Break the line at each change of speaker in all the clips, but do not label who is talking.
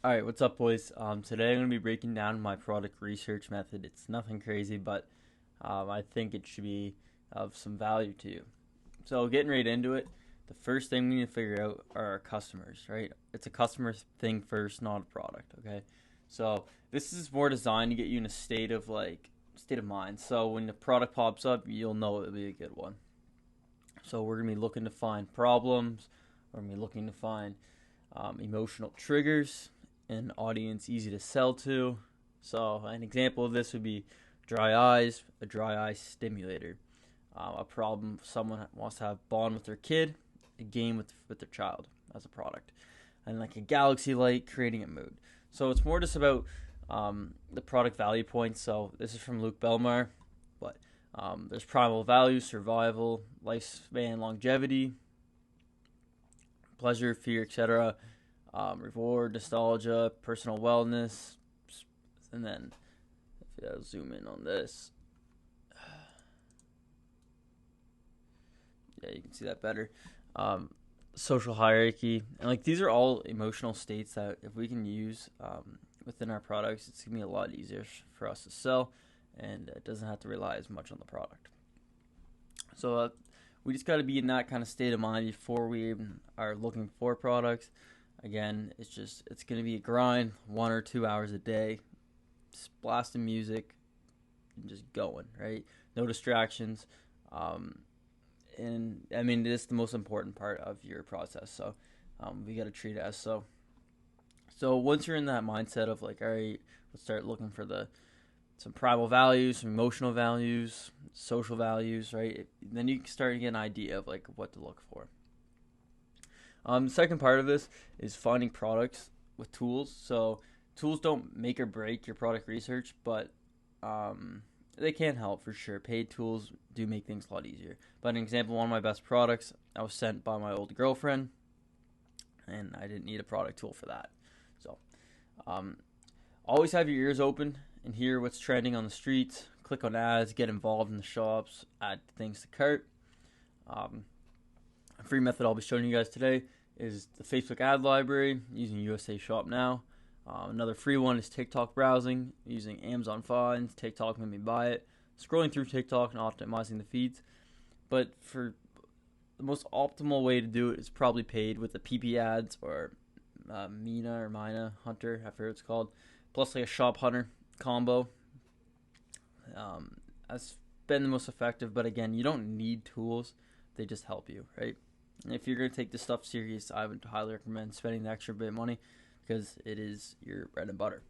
Alright, what's up, boys? Today I'm going to be breaking down my product research method. It's nothing crazy, but I think it should be of some value to you. So, getting right into it, the first thing we need to figure out are our customers, right? It's a customer thing first, not a product, okay? So, this is more designed to get you in a state of mind. So, when the product pops up, you'll know it'll be a good one. So, we're going to be looking to find problems, we're going to be looking to find emotional triggers, an audience easy to sell to. So an example of this would be dry eyes, a dry eye stimulator. A problem, someone wants to have bond with their kid, a game with their child as a product. And like a galaxy light, creating a mood. So it's more just about the product value points. So this is from Luke Belmar, but there's primal value, survival, lifespan, longevity, pleasure, fear, etc., reward, nostalgia, personal wellness, and then if I zoom in on this, yeah, you can see that better. Social hierarchy, and like these are all emotional states that if we can use within our products, it's gonna be a lot easier for us to sell, and it doesn't have to rely as much on the product. So we just got to be in that kind of state of mind before we even are looking for products. Again, it's going to be a grind, 1 or 2 hours a day, just blasting music and just going, right? No distractions. And I mean, this is the most important part of your process. So we got to treat it as so. So once you're in that mindset of like, all right, let's start looking for some primal values, some emotional values, social values, right? Then you can start to get an idea of like what to look for. The second part of this is finding products with tools. So tools don't make or break your product research, but they can help for sure. Paid tools do make things a lot easier. But an example, one of my best products, I was sent by my old girlfriend, and I didn't need a product tool for that. So always have your ears open and hear what's trending on the streets. Click on ads, get involved in the shops, add things to cart. A free method I'll be showing you guys today is the Facebook ad library using USA Shop Now. Another free one is TikTok browsing using Amazon Finds. TikTok made me buy it. Scrolling through TikTok and optimizing the feeds. But for the most optimal way to do it is probably paid with the PP ads or Mina Hunter, I forget what it's called, plus like a Shop Hunter combo. That's been the most effective, but again, you don't need tools, they just help you, right? And if you're going to take this stuff serious, I would highly recommend spending the extra bit of money because it is your bread and butter.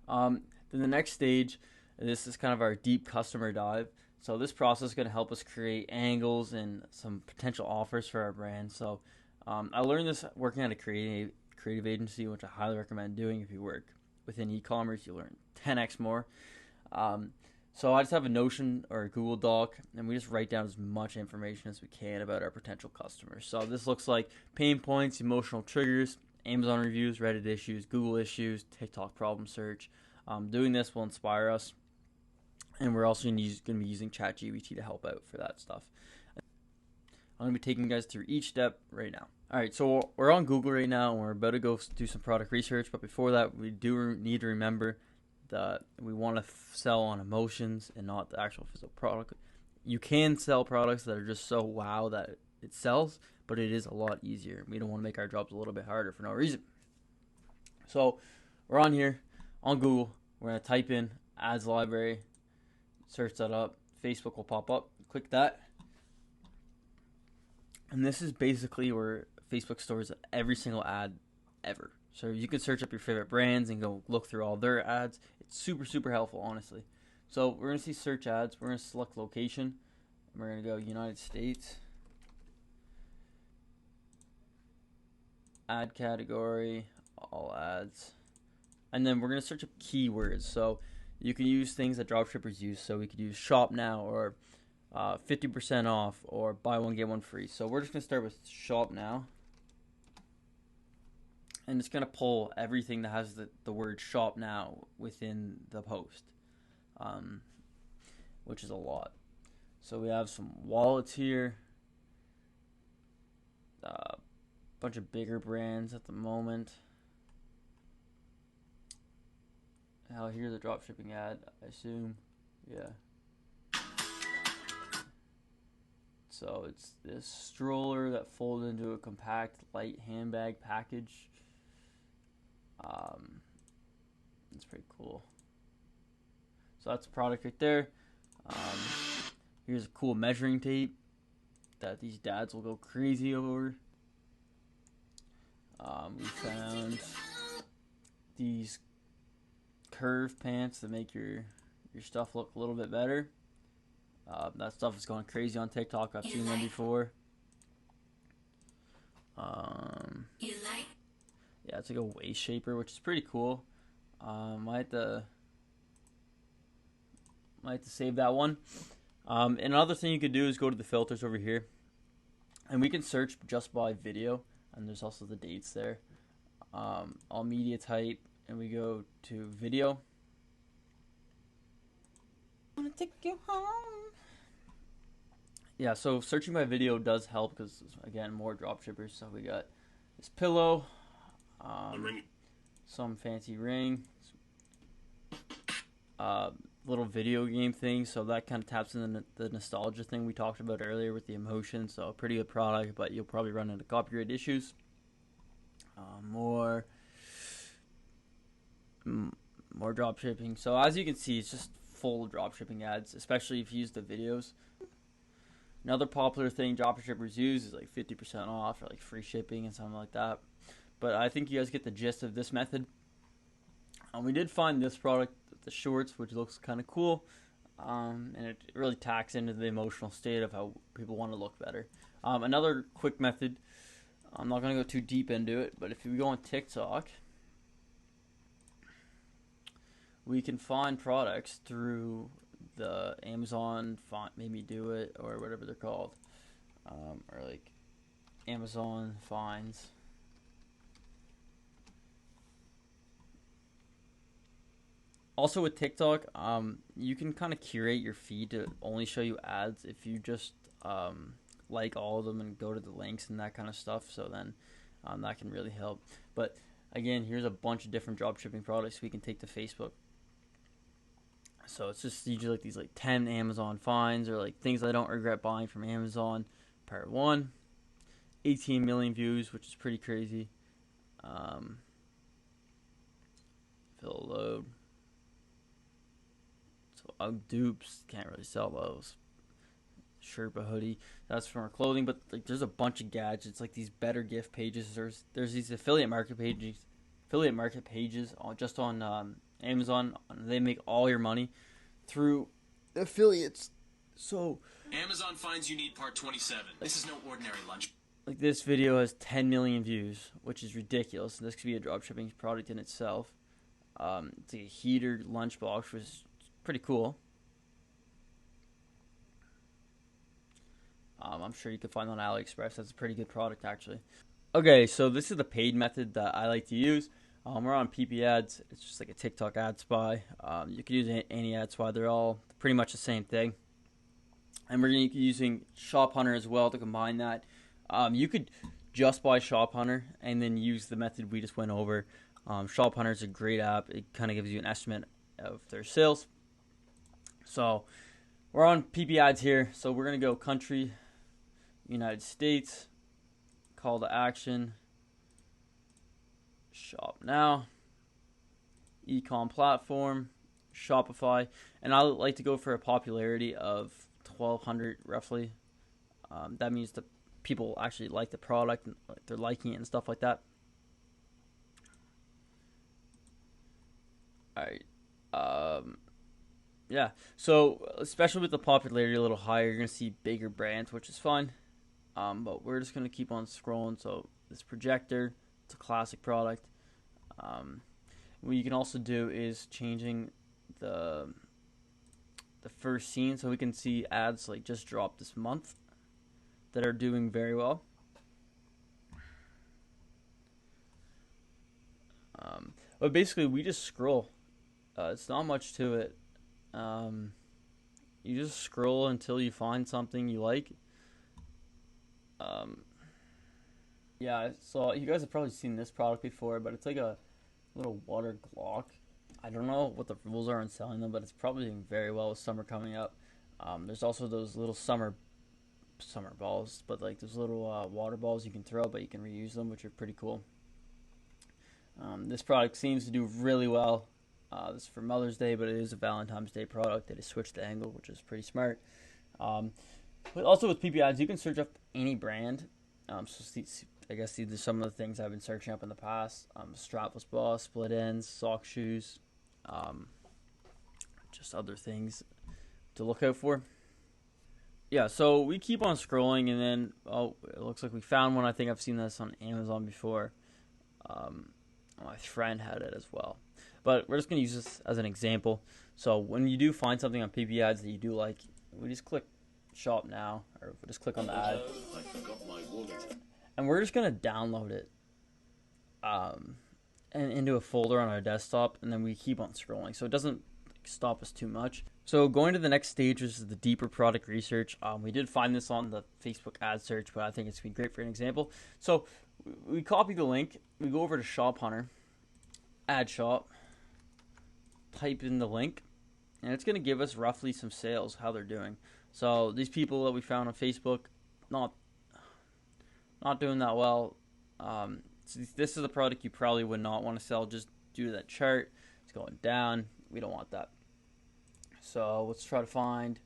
Then the next stage, this is kind of our deep customer dive. So this process is going to help us create angles and some potential offers for our brand. So I learned this working at a creative agency, which I highly recommend doing. If you work within e-commerce, you learn 10x more. So I just have a Notion or a Google Doc, and we just write down as much information as we can about our potential customers. So this looks like pain points, emotional triggers, Amazon reviews, Reddit issues, Google issues, TikTok problem search. Doing this will inspire us, and we're also going to be using ChatGPT to help out for that stuff. I'm going to be taking you guys through each step right now. All right, so we're on Google right now, and we're about to go do some product research. But before that, we do need to remember that we want to sell on emotions and not the actual physical product. You can sell products that are just so wow that it sells, but it is a lot easier. We don't want to make our jobs a little bit harder for no reason. So we're on here, on Google. We're going to type in ads library, search that up. Facebook will pop up. Click that. And this is basically where Facebook stores every single ad ever. So you can search up your favorite brands and go look through all their ads. It's super, super helpful, honestly. So we're going to see search ads. We're going to select location. And we're going to go United States. Ad category, all ads. And then we're going to search up keywords. So you can use things that dropshippers use. So we could use shop now or 50% off or buy one, get one free. So we're just going to start with shop now. And it's going to pull everything that has the word shop now within the post, which is a lot. So we have some wallets here, a bunch of bigger brands at the moment. Oh, here's a dropshipping ad, I assume. Yeah. So it's this stroller that folds into a compact light handbag package. It's pretty cool. So that's a product right there. Here's a cool measuring tape that these dads will go crazy over. We found these curve pants that make your stuff look a little bit better. That stuff is going crazy on TikTok. I've seen them before. Yeah, it's like a waist shaper, which is pretty cool. Might have to save that one. Another thing you could do is go to the filters over here, and we can search just by video, and there's also the dates there. All media type, and we go to video. I wanna take you home. Yeah, so searching by video does help because, again, more drop shippers. So we got this pillow, some fancy ring, little video game thing. So that kind of taps into the nostalgia thing we talked about earlier with the emotion. So a pretty good product, but you'll probably run into copyright issues. More drop shipping. So as you can see, it's just full of drop shipping ads, especially if you use the videos. Another popular thing drop shippers use is like 50% off or like free shipping and something like that. But I think you guys get the gist of this method. We did find this product, the shorts, which looks kind of cool. And it really tacks into the emotional state of how people want to look better. Another quick method, I'm not going to go too deep into it, but if you go on TikTok, we can find products through the Amazon Made Me Do It, or whatever they're called, or like Amazon Finds. Also with TikTok, you can kind of curate your feed to only show you ads if you just like all of them and go to the links and that kind of stuff. So then that can really help. But again, here's a bunch of different dropshipping products we can take to Facebook. So it's just usually like these like 10 Amazon finds or like things I don't regret buying from Amazon. Part 1, 18 million views, which is pretty crazy. Fill load. So dupes, can't really sell those. Sherpa hoodie, that's from our clothing, but like there's a bunch of gadgets, like these better gift pages. There's these affiliate market pages just on Amazon. They make all your money through affiliates. So
Amazon finds you need part 27. This is no ordinary lunch.
Like this video has 10 million views, which is ridiculous. This could be a dropshipping product in itself. It's like a heater lunchbox, which is pretty cool. I'm sure you can find on AliExpress. That's a pretty good product, actually. Okay, so this is the paid method that I like to use. We're on PBIS. It's just like a TikTok ad spy. You can use any ad spy. They're all pretty much the same thing. And we're going to be using Shop Hunter as well to combine that. You could just buy Shop Hunter and then use the method we just went over. Shop Hunter is a great app. It kind of gives you an estimate of their sales. So we're on PBIS here. So we're going to go country, United States, call to action, shop now, e-com platform, Shopify, and I like to go for a popularity of 1,200 roughly. That means the people actually like the product, and they're liking it and stuff like that. All right. Yeah. So especially with the popularity a little higher, you're gonna see bigger brands, which is fun. But we're just gonna keep on scrolling. So this projector, it's a classic product. What you can also do is changing the first scene, so we can see ads like just dropped this month that are doing very well. But basically, we just scroll. It's not much to it. You just scroll until you find something you like. Yeah, so you guys have probably seen this product before, but it's like a little water Glock. I don't know what the rules are on selling them, but it's probably doing very well with summer coming up. There's also those little summer balls, but like those little water balls you can throw, but you can reuse them, which are pretty cool. This product seems to do really well. This is for Mother's Day, but it is a Valentine's Day product. They just switched the angle, which is pretty smart. But also with PBIs, you can search up any brand. I guess these are some of the things I've been searching up in the past. Strapless ball, split ends, sock shoes, just other things to look out for. Yeah, so we keep on scrolling, and then it looks like we found one. I think I've seen this on Amazon before. My friend had it as well, but we're just gonna use this as an example. So when you do find something on PBIs that you do like, we just click shop now, or we just click on the ad,
I forgot my wallet.
and we're just gonna download it, and into a folder on our desktop, and then we keep on scrolling, so it doesn't stop us too much. So going to the next stage is the deeper product research. We did find this on the Facebook ad search, but I think it's gonna be great for an example. So we copy the link, we go over to Shop Hunter, add shop, type in the link, and it's gonna give us roughly some sales, how they're doing. So these people that we found on Facebook, not doing that well. So this is a product you probably would not want to sell just due to that chart. It's going down. We don't want that. So let's try to find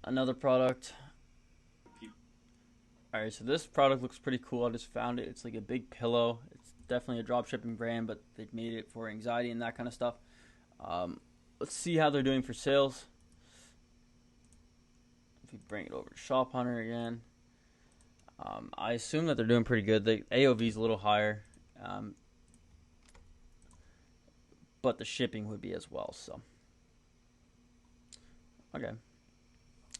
another product. Alright, so this product looks pretty cool. I just found it. It's like a big pillow. It's definitely a dropshipping brand, but they've made it for anxiety and that kind of stuff. Let's see how they're doing for sales. If we bring it over to Shop Hunter again, I assume that they're doing pretty good. The AOV is a little higher, but the shipping would be as well. So, okay.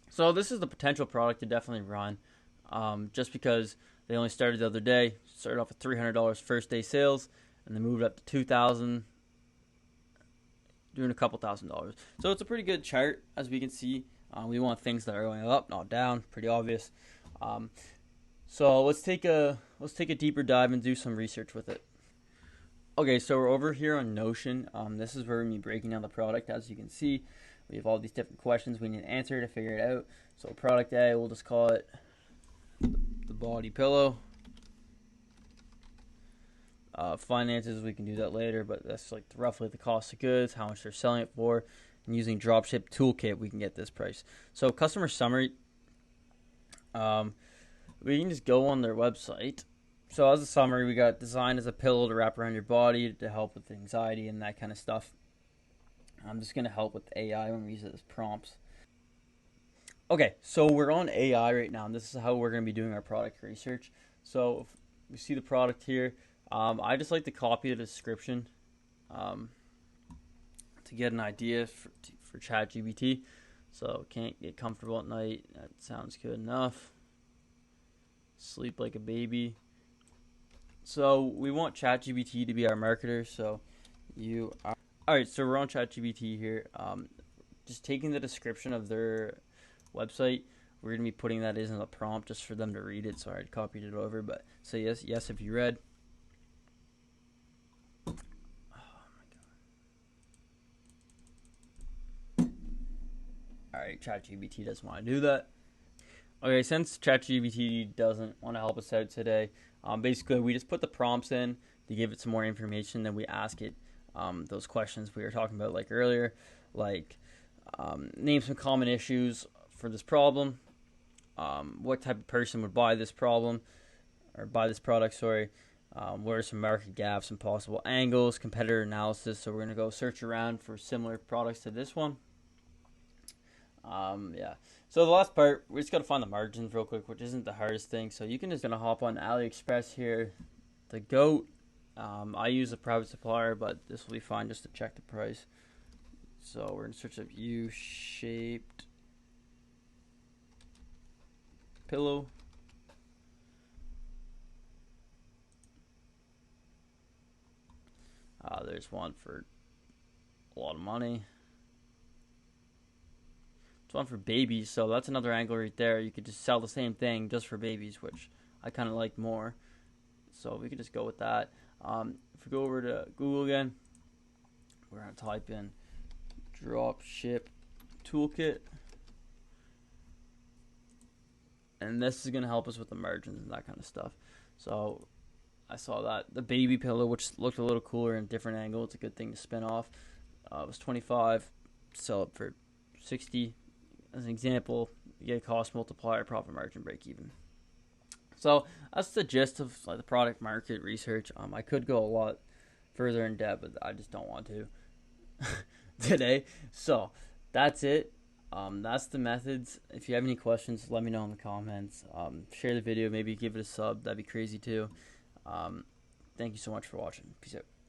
So this is the potential product to definitely run, just because they only started the other day. Started off with $300 first day sales, and they moved up to $2,000, doing a couple $1,000s. So it's a pretty good chart, as we can see. We want things that are going up, not down. Pretty obvious. So let's take a deeper dive and do some research with it. Okay, so we're over here on Notion. This is where we're going to be breaking down the product. As you can see, we have all these different questions we need to answer to figure it out. So product A, we'll just call it the body pillow. Finances, we can do that later, but that's like roughly the cost of goods, how much they're selling it for. And using Dropship Toolkit, we can get this price. So customer summary, we can just go on their website. So as a summary, we got designed as a pillow to wrap around your body to help with anxiety and that kind of stuff. I'm just going to help with AI when we use it as prompts. Okay, so we're on AI right now, and this is how we're going to be doing our product research. So if we see the product here, I just like to copy the description to get an idea for ChatGPT. So can't get comfortable at night. That sounds good enough. Sleep like a baby. So we want ChatGPT to be our marketer. So alright, so we're on ChatGPT here. Just taking the description of their website, we're gonna be putting that in a prompt just for them to read it. So I copied it over, but say yes if you read. Oh my god. Alright, ChatGPT doesn't want to do that. Okay, since ChatGPT doesn't want to help us out today, basically we just put the prompts in to give it some more information. Then we ask it those questions we were talking about like earlier, like name some common issues for this problem, what type of person would buy this product, what are some market gaps and possible angles, competitor analysis. So we're going to go search around for similar products to this one. Yeah. So the last part, we just got to find the margins real quick, which isn't the hardest thing. So you can just gonna hop on AliExpress here, the GOAT. I use a private supplier, but this will be fine just to check the price. So we're gonna search up U-shaped pillow. There's one for a lot of money. It's one for babies, so that's another angle right there. You could just sell the same thing just for babies, which I kind of like more. So we could just go with that. If we go over to Google again, we're going to type in dropship toolkit. And this is going to help us with the margins and that kind of stuff. So I saw that the baby pillow, which looked a little cooler in a different angle, it's a good thing to spin off. It was 25, sell it for 60. As an example, you get a cost multiplier, profit margin, break even. So that's the gist of like the product market research. I could go a lot further in depth, but I just don't want to today. So that's it. That's the methods. If you have any questions, let me know in the comments. Share the video, maybe give it a sub. That'd be crazy too. Thank you so much for watching. Peace out.